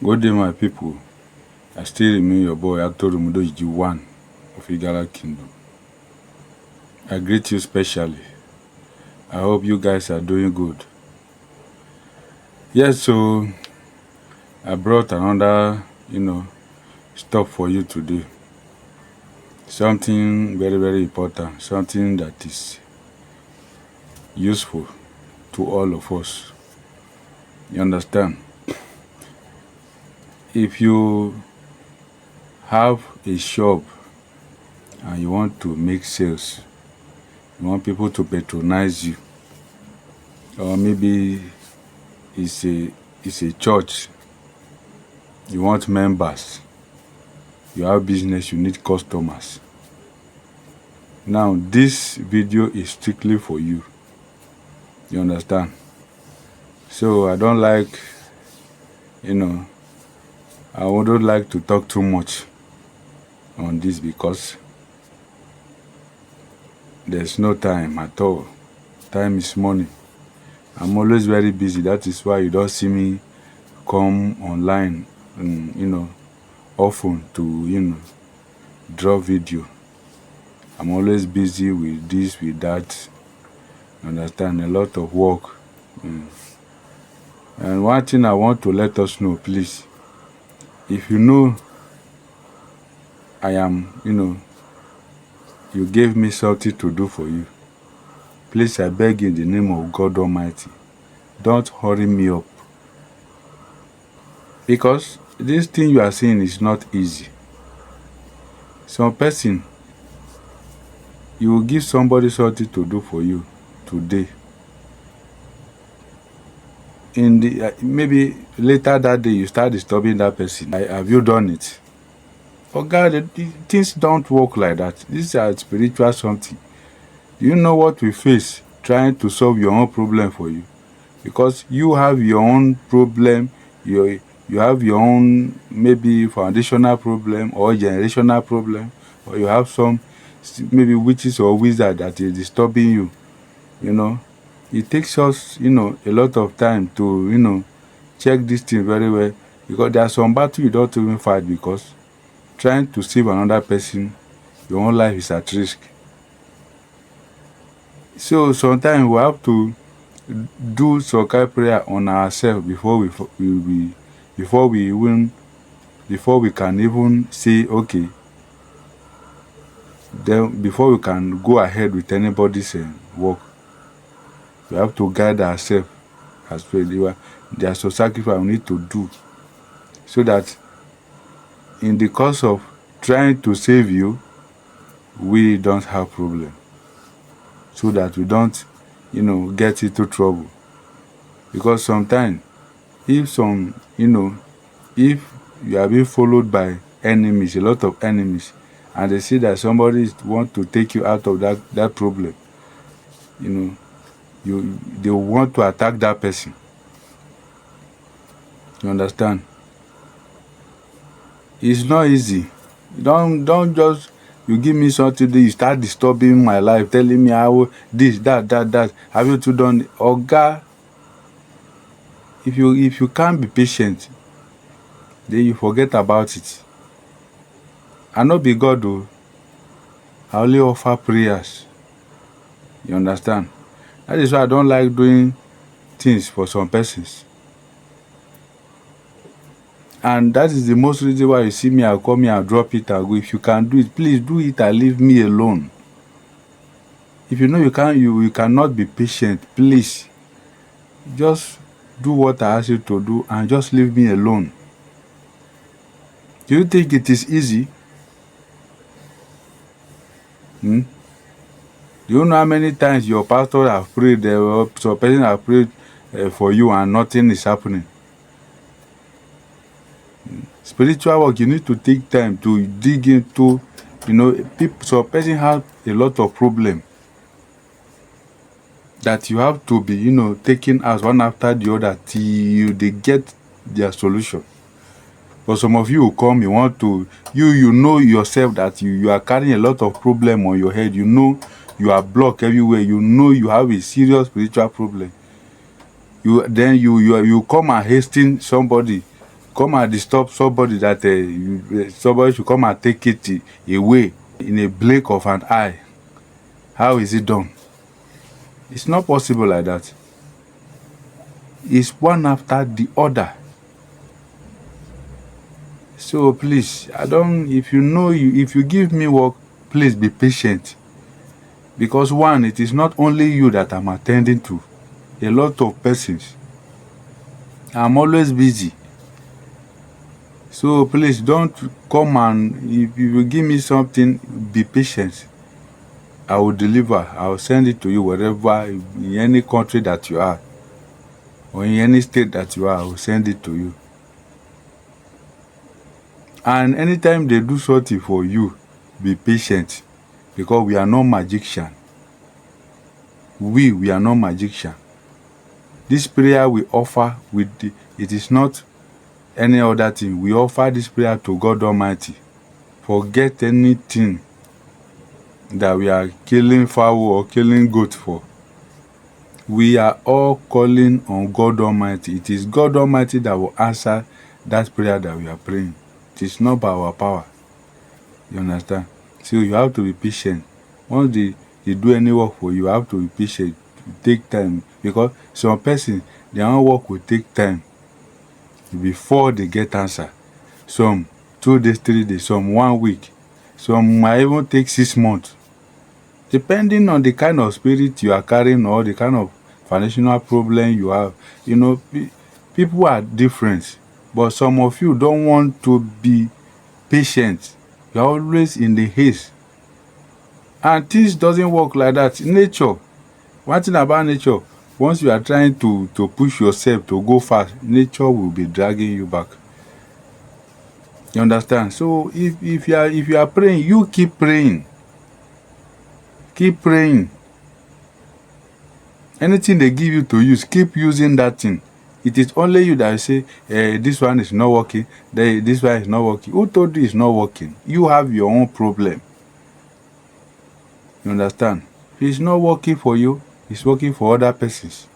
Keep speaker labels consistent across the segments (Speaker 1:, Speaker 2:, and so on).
Speaker 1: Good day, my people. I still remain your boy, Actor Rumudoji 1 of Igala Kingdom. I greet you specially. I hope you guys are doing good. Yes, so I brought another, stuff for you today. Something very, very important. Something that is useful to all of us. You understand? If you have a shop and you want to make sales, you want people to patronize you, or maybe it's a church, you want members, you have business, you need customers. Now this video is strictly for you. You understand? So I don't like, I wouldn't like to talk too much on this because there's no time at all. Time is money. I'm always very busy. That is why you don't see me come online, often to, draw video. I'm always busy with this, with that. Understand? A lot of work. And one thing I want to let us know, please, if you know I am, you gave me something to do for you, please, I beg in the name of God Almighty, don't hurry me up. Because this thing you are seeing is not easy. Some person, you will give somebody something to do for you today. In the maybe later that day you start disturbing that person. Have you done it? Oh God, things don't work like that. This is spiritual something. Do you know what we face trying to solve your own problem for you? Because you have your own problem, you have your own maybe foundational problem or generational problem, or you have some maybe witches or wizard that is disturbing you. It takes us, a lot of time to, check this thing very well, because there are some battles you don't even fight because trying to save another person, your own life is at risk. So sometimes we have to do some kind of prayer on ourselves before we can even say okay. Then before we can go ahead with anybody's work, we have to guide ourselves as well. There's some sacrifice we need to do, so that in the course of trying to save you, we don't have problem, so that we don't, get into trouble. Because sometimes, if you are being followed by enemies, a lot of enemies, and they see that somebody want to take you out of that problem, they want to attack that person. You understand? It's not easy. Don't just, you give me something, you start disturbing my life, telling me how this, that. Have you too done? Oh God, if you can't be patient, then you forget about it. I no be God though. I only offer prayers. You understand? That is why I don't like doing things for some persons. And that is the most reason why you see me, I'll come here and drop it and go. If you can do it, please do it and leave me alone. If you know you cannot be patient, please just do what I ask you to do and just leave me alone. Do you think it is easy? Do you know how many times your pastor have prayed, some person have prayed for you and nothing is happening? Spiritual work, you need to take time to dig into, some person have a lot of problem that you have to be, taking as one after the other till they get their solution. But some of you will come, you want to, you know yourself that you are carrying a lot of problem on your head. You are blocked everywhere. You have a serious spiritual problem. You come and hasten somebody come and disturb somebody that somebody should come and take it away in a blink of an eye. How is it done? It's not possible like that. It's one after the other. So please, if you give me work, please be patient. Because one, it is not only you that I'm attending to, a lot of persons. I'm always busy. So please don't come and if you give me something, be patient. I will deliver. I will send it to you wherever, in any country that you are, or in any state that you are, I will send it to you. And anytime they do something for you, be patient, because we are not magician. We are not magician. This prayer we offer it is not any other thing. We offer this prayer to God Almighty. Forget anything that we are killing fowl or killing goat for. We are all calling on God Almighty. It is God Almighty that will answer that prayer that we are praying. It is not by our power. You understand? So you have to be patient. Once they do any work for you, you have to be patient. Take time. Because some persons, their own work will take time before they get answer. Some 2 days, 3 days, some 1 week. Some might even take 6 months. Depending on the kind of spirit you are carrying or the kind of financial problem you have. People are different. But some of you don't want to be patient. You are always in the haste. And things doesn't work like that. Nature. One thing about nature, once you are trying to push yourself to go fast, nature will be dragging you back. You understand? So if you are praying, you keep praying. Keep praying. Anything they give you to use, keep using that thing. It is only you that say, this one is not working, this one is not working. Who told you it's not working? You have your own problem. You understand? If it's not working for you, it's working for other persons.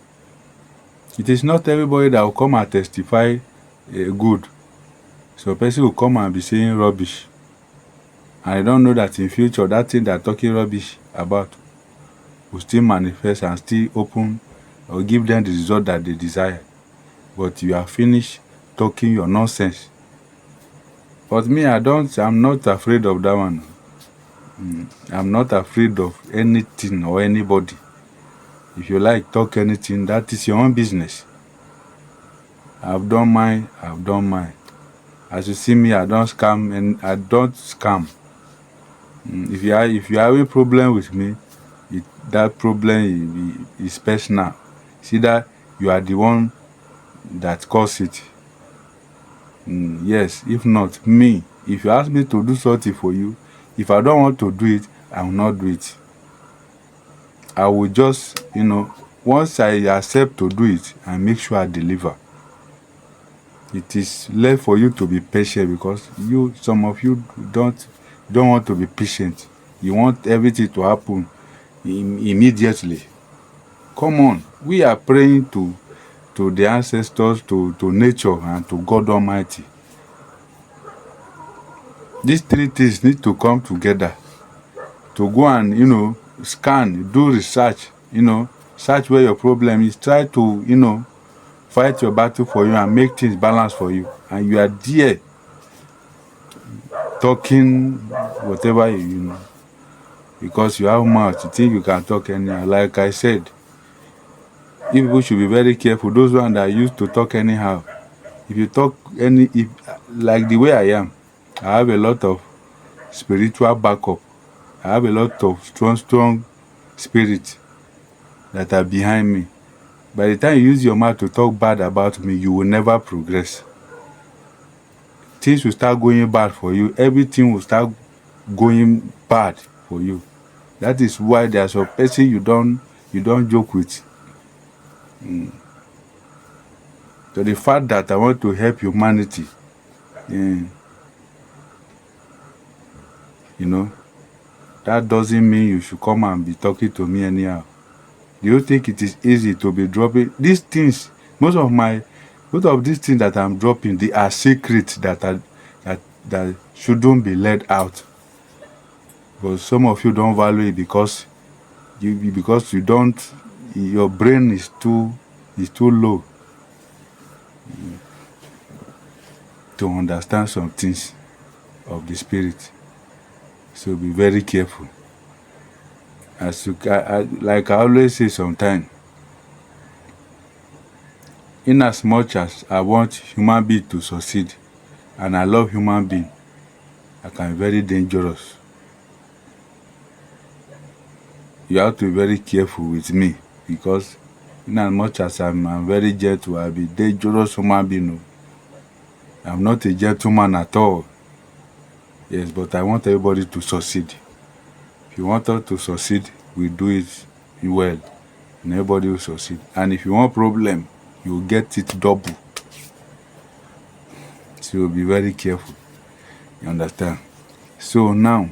Speaker 1: It is not everybody that will come and testify good. So a person will come and be saying rubbish. And I don't know that in future, that thing they're talking rubbish about will still manifest and still open or give them the result that they desire. But you are finished talking your nonsense. But me, I'm not afraid of that one. I'm not afraid of anything or anybody. If you like, talk anything, that is your own business. I've done mine. As you see me, I don't scam and I don't scam. If you have a problem with me, that problem is personal. See that you are the one that caused it. Yes, if not me, if you ask me to do something for you, if I don't want to do it, I will not do it. I will just, once I accept to do it, I make sure I deliver. It is left for you to be patient because some of you don't want to be patient. You want everything to happen immediately. Come on, we are praying to the ancestors, to nature, and to God Almighty. These three things need to come together to go and, scan, do research, search where your problem is, try to, fight your battle for you and make things balance for you. And you are there talking whatever you know. Because you have mouth, you think you can talk anyhow. Like I said, people should be very careful. Those ones that used to talk anyhow. If you talk like the way I am, I have a lot of spiritual backup. I have a lot of strong spirits that are behind me. By the time you use your mouth to talk bad about me, you will never progress. Things will start going bad for you. Everything will start going bad for you. That is why there's a person you don't joke with. So the fact that I want to help humanity, that doesn't mean you should come and be talking to me anyhow. Do you think it is easy to be dropping these things? Most of my Both of these things that I'm dropping, they are secrets that shouldn't be let out. But some of you don't value it because you don't, your brain is too low to understand some things of the spirit. So be very careful. Like I always say sometimes, in as much as I want human being to succeed and I love human being, I can be very dangerous. You have to be very careful with me because in as much as I'm very gentle, I'll be dangerous human being. I'm not a gentleman at all. Yes, but I want everybody to succeed. If you want us to succeed, we do it well, and everybody will succeed. And if you want problem, you'll get it double. So be very careful. You understand? So now,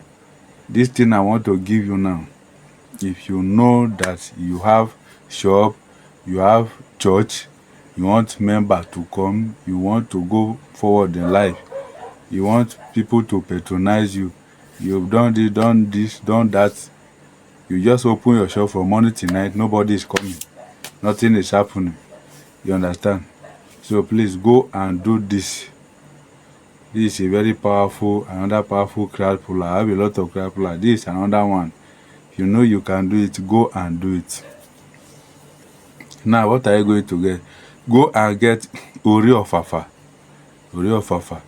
Speaker 1: this thing I want to give you now, if you know that you have shop, you have church, you want member to come, you want to go forward in life, you want people to patronize you, you've done this, done that, you just open your shop from morning till night, nobody is coming, nothing is happening. You understand? So please go and do this. This is a very powerful, another powerful crowd puller. I have a lot of crowd puller. This is another one. If you know you can do it, go and do it. Now, what are you going to get? Go and get Ori of Afa. Ori of Afa.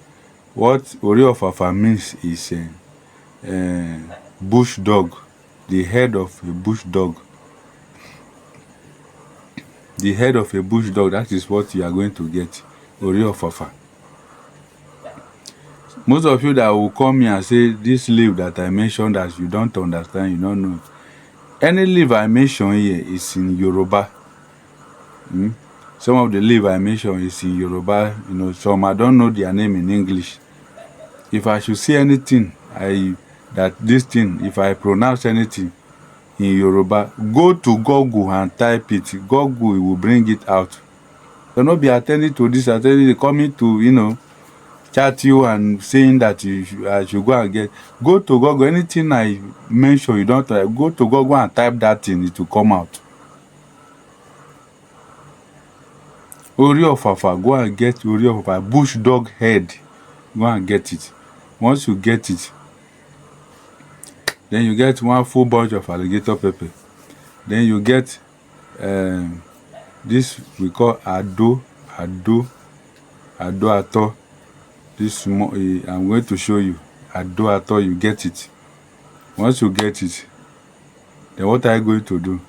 Speaker 1: What Ori of Afa means is bush dog. The head of a bush dog. The head of a bush dog, that is what you are going to get. Ori of Afa. Most of you that will come here and say, this leaf that I mentioned that you don't understand, you don't know. Any leaf I mention here is in Yoruba. Some of the leaf I mention is in Yoruba. Some I don't know their name in English. If I should say anything, if I pronounce anything in Yoruba, go to Google and type it. Google will bring it out. So not be attending to this, coming to, chat you and saying that I should go and get. Go to Google. Anything I mention, you don't try. Go to Google and type that thing. It will come out. Ori of Afa. Go and get Ori of Afa. Bush dog head. Go and get it. Once you get it, then you get one full bunch of alligator pepper. Then you get this we call ado ato. This small, I'm going to show you. Ado ato, you get it. Once you get it, then what are you going to do?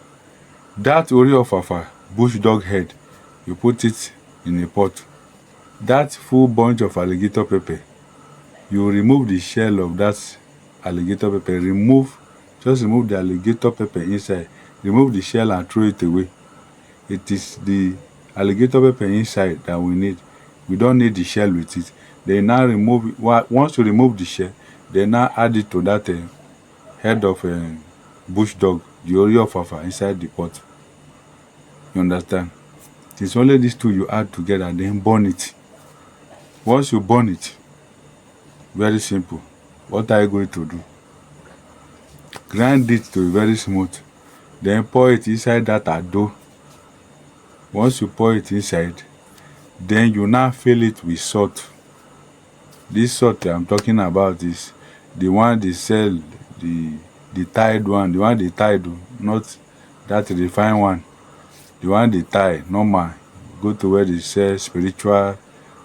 Speaker 1: That Ori of Afa, bush dog head, you put it in a pot. That full bunch of alligator pepper, you remove the shell of that alligator pepper. Just remove the alligator pepper inside. Remove the shell and throw it away. It is the alligator pepper inside that we need. We don't need the shell with it. They now remove it. Once you remove the shell, they now add it to that head of bush dog, the Ori of Afa, inside the pot. You understand? It's only these two you add together and then burn it. Once you burn it, very simple. What are you going to do? Grind it to very smooth. Then pour it inside that ado. Once you pour it inside, then you now fill it with salt. This salt I'm talking about is the one they sell, the tied one, the one they tied, not that refined one. The one they tie, normal. Go to where they sell spiritual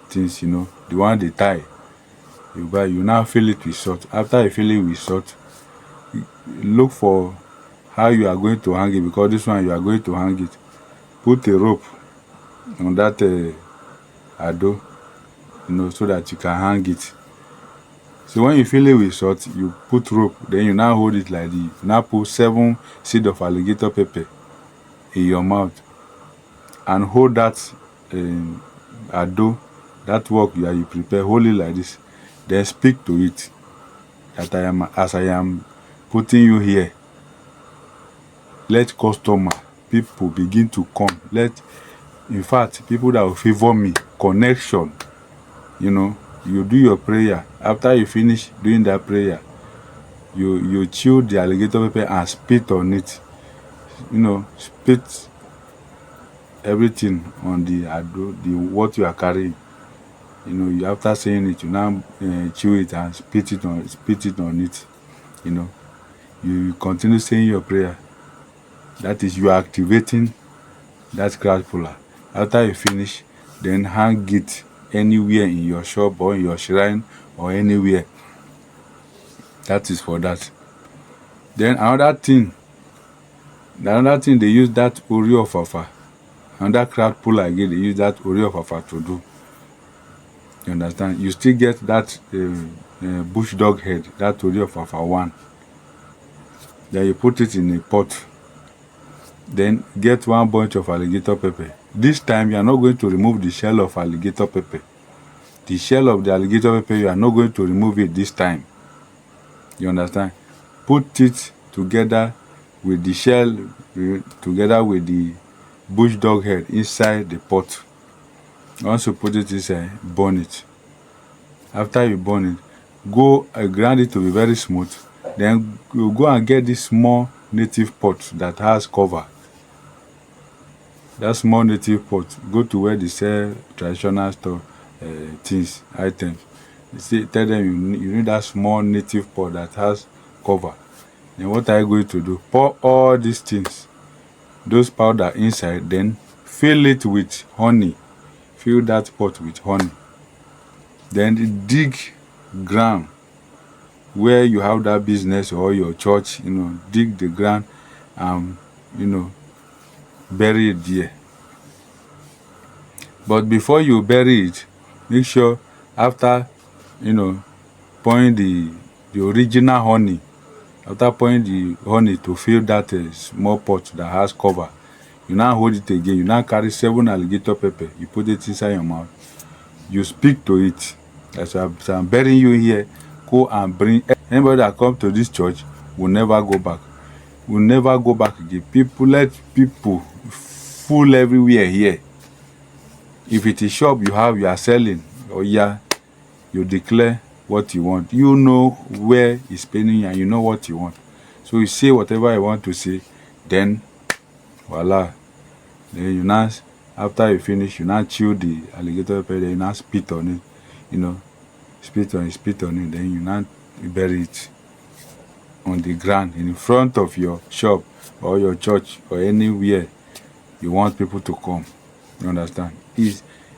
Speaker 1: things, the one they tie. You buy, you now fill it with salt. After you fill it with salt, look for how you are going to hang it, because this one you are going to hang it. Put a rope on that ado, so that you can hang it. So when you fill it with salt, you put rope, then you now hold it like this. You now put 7 seeds of alligator pepper in your mouth and hold that ado, that work that you prepare, hold it like this. Then speak to it that as I am putting you here, let people begin to come. Let In fact, people that will favor me, connection, you do your prayer. After you finish doing that prayer, you chew the alligator pepper and spit on it. Spit everything on the what you are carrying. You after saying it, you now chew it and spit it on it. You continue saying your prayer. That is, you are activating that crowd puller. After you finish, then hang it anywhere in your shop or in your shrine or anywhere. That is for that. Then another thing they use that Ori of Afa, another crowd puller again, they use that Ori of Afa to do. You understand? You still get that bush dog head, that Ori of Afa one. Then you put it in a pot. Then get one bunch of alligator pepper. This time you are not going to remove the shell of alligator pepper. The shell of the alligator pepper, you are not going to remove it this time. You understand? Put it together with the shell, together with the bush dog head inside the pot. Once you put it inside, burn it. After you burn it, go grind it to be very smooth. Then you go and get this small native pot that has cover. That small native pot, go to where they sell traditional store items. Tell them you need that small native pot that has cover. Then what are you going to do? Pour all these things, those powder inside, then fill it with honey. Fill that pot with honey. Then dig ground where you have that business or your church, dig the ground and, bury it there. But before you bury it, make sure after, pouring the original honey, after pouring the honey to fill that small pot that has cover, you now hold it again. You now carry 7 alligator pepper. You put it inside your mouth. You speak to it. As I'm burying you here, go and bring anybody that comes to this church will never go back. Will never go back again. Let people full everywhere here. If it is shop you are selling, you declare what you want. You know where it's paying and you know what you want. So you say whatever you want to say, then voila. Then you now, after you finish, you now chew the alligator pepper, then you now spit on it. Spit on it, then you now bury it on the ground in front of your shop or your church or anywhere you want people to come. You understand?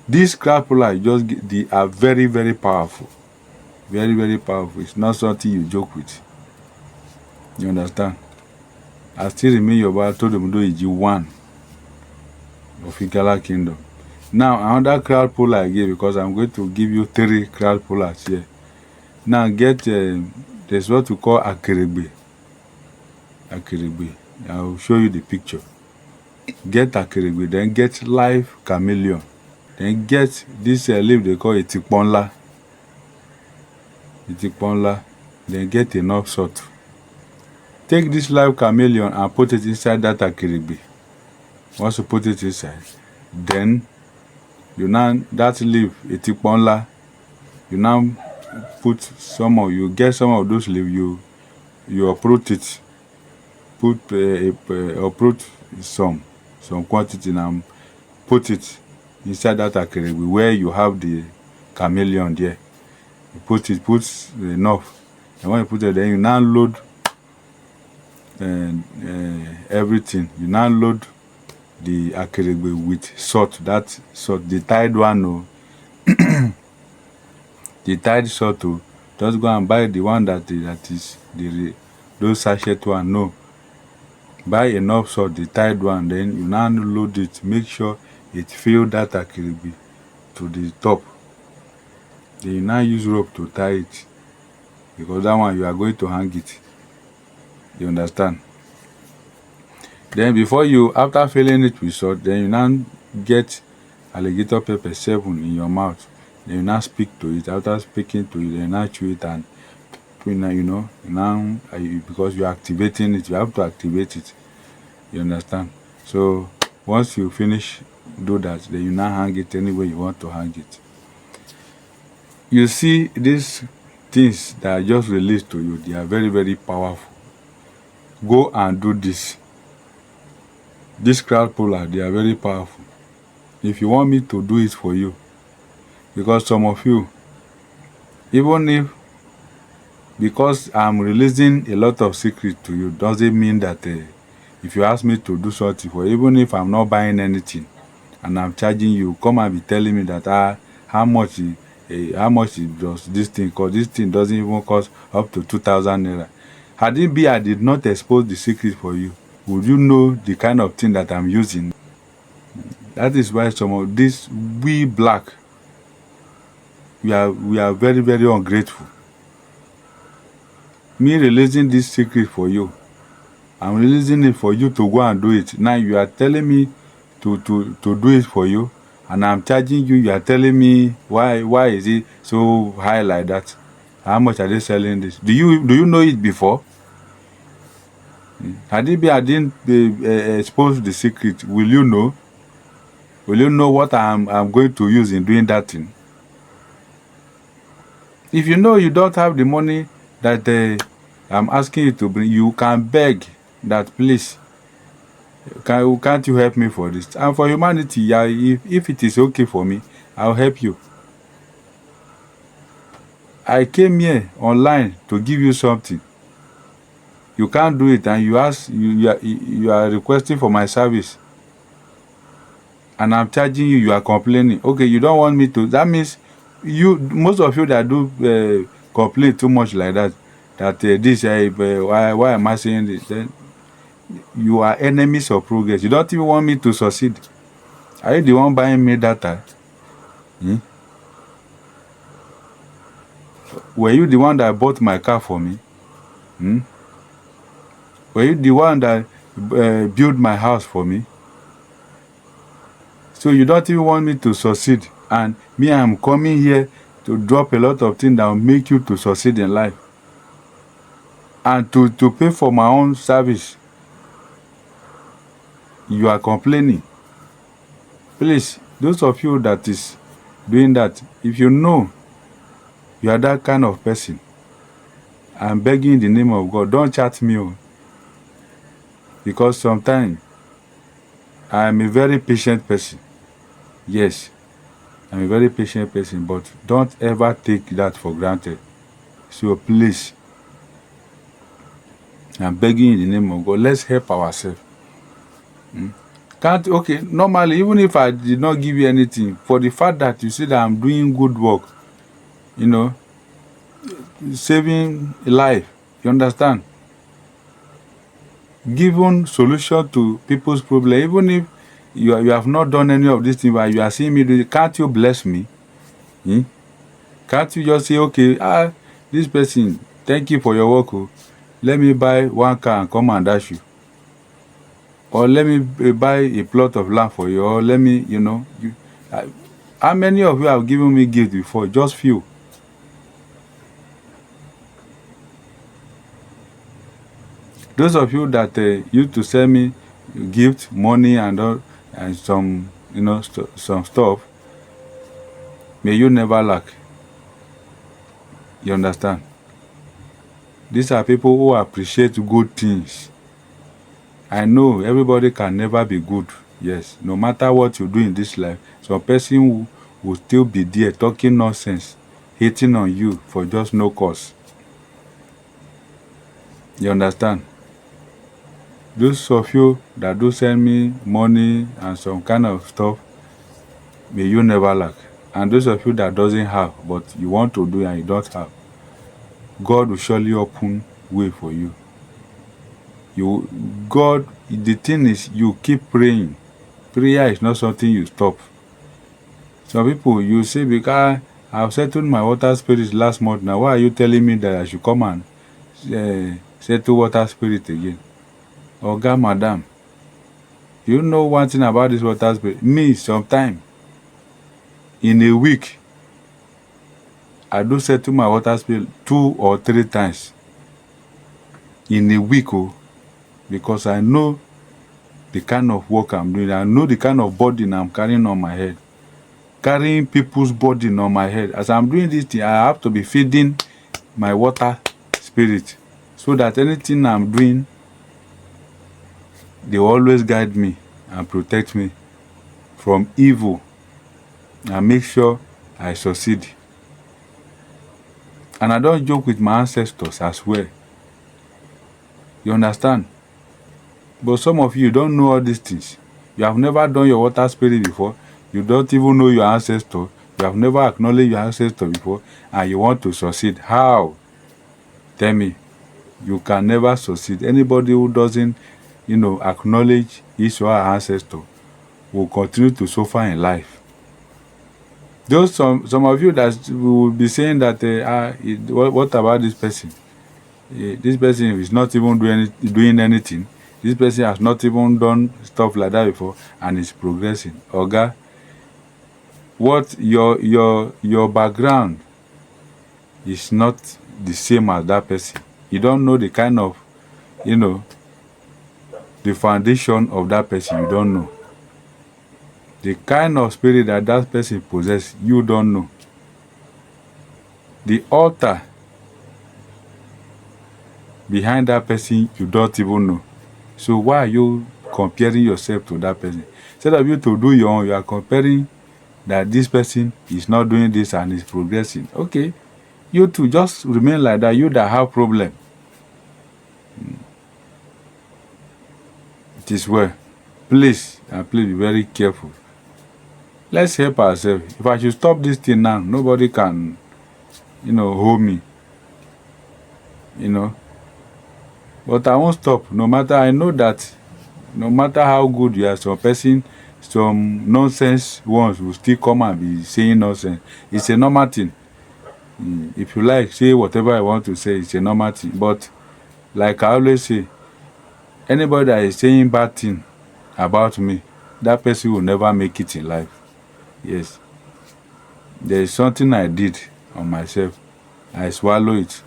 Speaker 1: These crowd puller they are very, very powerful. Very, very powerful. It's not something you joke with. You understand? I still remain your brother told them do one of Igala Kingdom. Now another crowd puller again, because I'm going to give you 3 crowd pullers here. Now get there's what we call Akerebe. I will show you the picture. Get Akerebe, then get live chameleon. Then get this leaf they call Itiponla. Then get enough salt. Take this live chameleon and put it inside that Akerebe. Once you put it inside, then you now that leaf Itiponla, you now get some of those leaves, you uproot it. Uproot some quantity and put it inside that Akerebe where you have the chameleon there. You put enough. And when you put it, then you now load everything. You now load the Akerebe with salt. That salt, the tied one, the tied salt. Just go and buy the one that is those sachet one. No. Buy enough salt, the tied one, then you now load it. Make sure it fill that Akerebe to the top. Then you now use rope to tie it, because that one you are going to hang it. You understand? Then after filling it with salt, then you now get alligator pepper 7 in your mouth. Then you now speak to it. After speaking to it, then you now chew it and because you're activating it, you have to activate it. You understand? So once you finish do that. Then you now hang it any way you want to hang it. You see, these things that are just released to you, they are very, very powerful. Go and do this. This crowd puller, they are very powerful. If you want me to do it for you, because some of you, even if, because I'm releasing a lot of secret to you, doesn't mean that if you ask me to do something for you, even if I'm not buying anything and I'm charging you, come and be telling me that how much does this thing cost? This thing doesn't even cost up to 2,000 naira. Had it be I did not expose the secret for you, would you know the kind of thing that I'm using? That is why some of this, we black, we are very, very ungrateful. Me releasing this secret for you, I'm releasing it for you to go and do it. Now you are telling me to do it for you, and I'm charging you. You are telling me why is it so high like that? How much are they selling this? Do you know it before? Had it been I didn't expose the secret, will you know? Will you know what I'm going to use in doing that thing? If you know you don't have the money that I'm asking you to bring, you can beg that, please, can't you help me for this? And for humanity, yeah, if it is okay for me, I'll help you. I came here online to give you something. You can't do it, and you are requesting for my service, and I'm charging you. You are complaining. Okay, you don't want me to. That means most of you that do complain too much like that. Why am I saying this? Then you are enemies of progress. You don't even want me to succeed. Are you the one buying me data? Were you the one that bought my car for me? Were you the one that built my house for me? So you don't even want me to succeed. And me, I'm coming here to drop a lot of things that will make you to succeed in life. And to pay for my own service, you are complaining. Please, those of you that is doing that, if you know you are that kind of person, I'm begging in the name of God, don't chat me. Because sometimes I am a very patient person. Yes, I'm a very patient person, but don't ever take that for granted. So please, I'm begging in the name of God, let's help ourselves. Okay, normally, even if I did not give you anything, for the fact that you see that I'm doing good work, saving life, you understand? Giving solution to people's problem, even if you have not done any of these things, but you are seeing me do it, can't you bless me? Can't you just say, okay, this person, thank you for your work. Let me buy one car and come and dash you. Or let me buy a plot of land for you. Or let me, how many of you have given me gift before? Just few. Those of you that used to send me gift, money, and some, some stuff, may you never lack. You understand? These are people who appreciate good things. I know everybody can never be good. Yes, no matter what you do in this life, some person will still be there talking nonsense, hating on you for just no cause. You understand? Those of you that do send me money and some kind of stuff, may you never lack. And those of you that doesn't have, but you want to do and you don't have, God will surely open way for you. God, the thing is, you keep praying. Prayer is not something you stop. Some people, you say, because I've settled my water spirits last month, now why are you telling me that I should come and settle water spirit again? Oga, madam, you know one thing about this water spirit? Me, sometime, in a week, I do settle my water spirit 2 or 3 times. In a week, because I know the kind of work I'm doing. I know the kind of burden I'm carrying on my head. Carrying people's burden on my head. As I'm doing this thing, I have to be feeding my water spirit, so that anything I'm doing, they always guide me and protect me from evil and make sure I succeed. And I don't joke with my ancestors as well. You understand? But some of you don't know all these things. You have never done your water spirit before. You don't even know your ancestor. You have never acknowledged your ancestor before, and you want to succeed. How? Tell me. You can never succeed. Anybody who doesn't, acknowledge his or her ancestor will continue to suffer in life. Those some of you that will be saying that, what about this person? This person is not even doing anything. This person has not even done stuff like that before and is progressing. Oga, what your background is not the same as that person. You don't know the kind of, the foundation of that person. You don't know the kind of spirit that person possesses. You don't know the altar behind that person. You don't even know. So why are you comparing yourself to that person? Instead of you to do your own, you are comparing that this person is not doing this and is progressing. Okay, you too, just remain like that. You that have problem. It is well. Please, and please be very careful. Let's help ourselves. If I should stop this thing now, nobody can, hold me. But I won't stop. No matter, I know that no matter how good you are, some nonsense ones will still come and be saying nonsense. It's a normal thing. If you like, say whatever I want to say. It's a normal thing. But like I always say, anybody that is saying bad thing about me, that person will never make it in life. Yes. There is something I did on myself. I swallow it.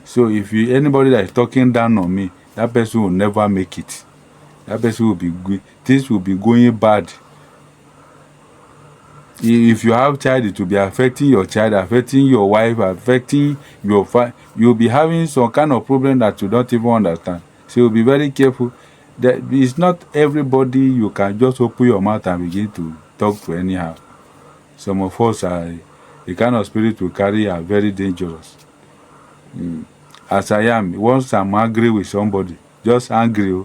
Speaker 1: So if anybody that is talking down on me, that person will never make it. That person will be good. Things will be going bad. If you have child, it will be affecting your child, affecting your wife, affecting your you'll be having some kind of problem that you don't even understand. So you'll be very careful. That it's not everybody you can just open your mouth and begin to talk to anyhow. Some of us are the kind of spirit we carry are very dangerous. As I am, once I'm angry with somebody, just angry,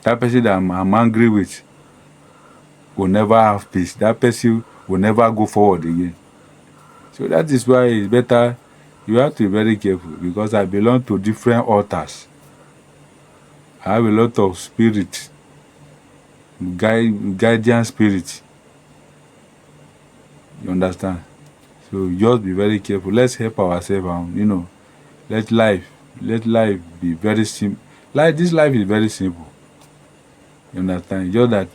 Speaker 1: that person that I'm angry with will never have peace. That person will never go forward again. So that is why it's better you have to be very careful, because I belong to different altars. I have a lot of spirit, guardian spirit. You understand? So just be very careful. Let's help ourselves and let life be very simple. This life is very simple. You understand? Just that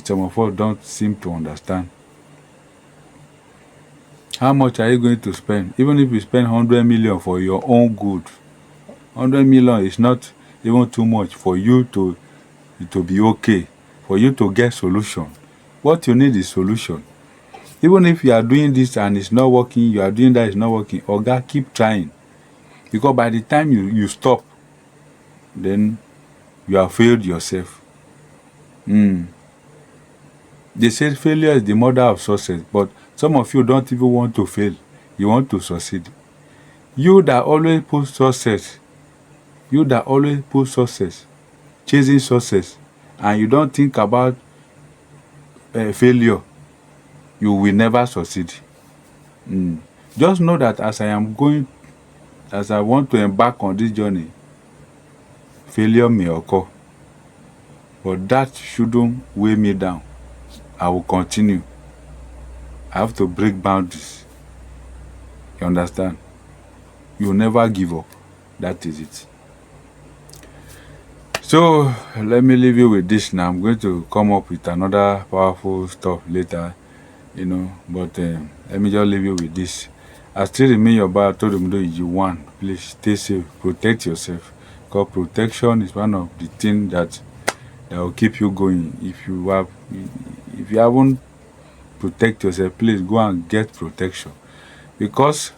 Speaker 1: some of us don't seem to understand. How much are you going to spend? Even if you spend 100 million for your own good, 100 million is not even too much for you to be okay, for you to get solution. What you need is solution. Even if you are doing this and it's not working, you are doing that, it's not working, Oga, keep trying. Because by the time you stop, then you have failed yourself. They say failure is the mother of success, but some of you don't even want to fail. You want to succeed. You that always put success, chasing success, and you don't think about failure, you will never succeed. Just know that as I want to embark on this journey, failure may occur, but that shouldn't weigh me down. I will continue. I have to break boundaries. You understand? You will never give up. That is it. So let me leave you with this now. I'm going to come up with another powerful stuff later, but let me just leave you with this. I still remain your bar. I told them, you want. Please stay safe. Protect yourself. Because protection is one of the things that that will keep you going. If you haven't protect yourself, please go and get protection. Because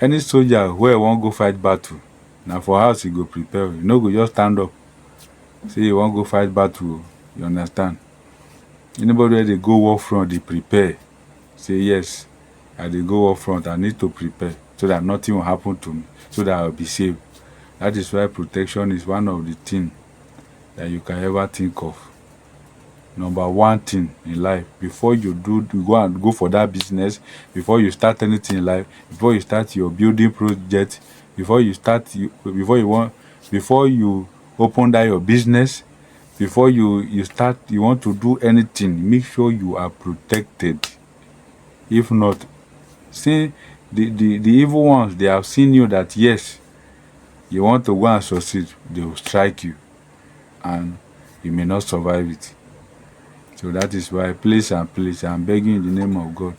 Speaker 1: any soldier where won't go fight battle, now for house he go prepare. You no go just stand up, say you won't go fight battle. You understand? Anybody where they go war front, they prepare. Say yes, I dey go war front. I need to prepare so that nothing will happen to me, so that I'll be safe. That is why protection is one of the things that you can ever think of. Number one thing in life, before you go and go for that business, before you start anything in life, before you start your building project, before you open that your business, before you start, you want to do anything, make sure you are protected. If not, see the evil ones, they have seen you that yes, you want to go and succeed, they will strike you and you may not survive it. So that is why, please, I'm begging in the name of God,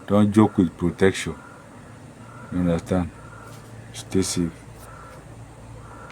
Speaker 1: don't joke with protection. You understand? Stay safe.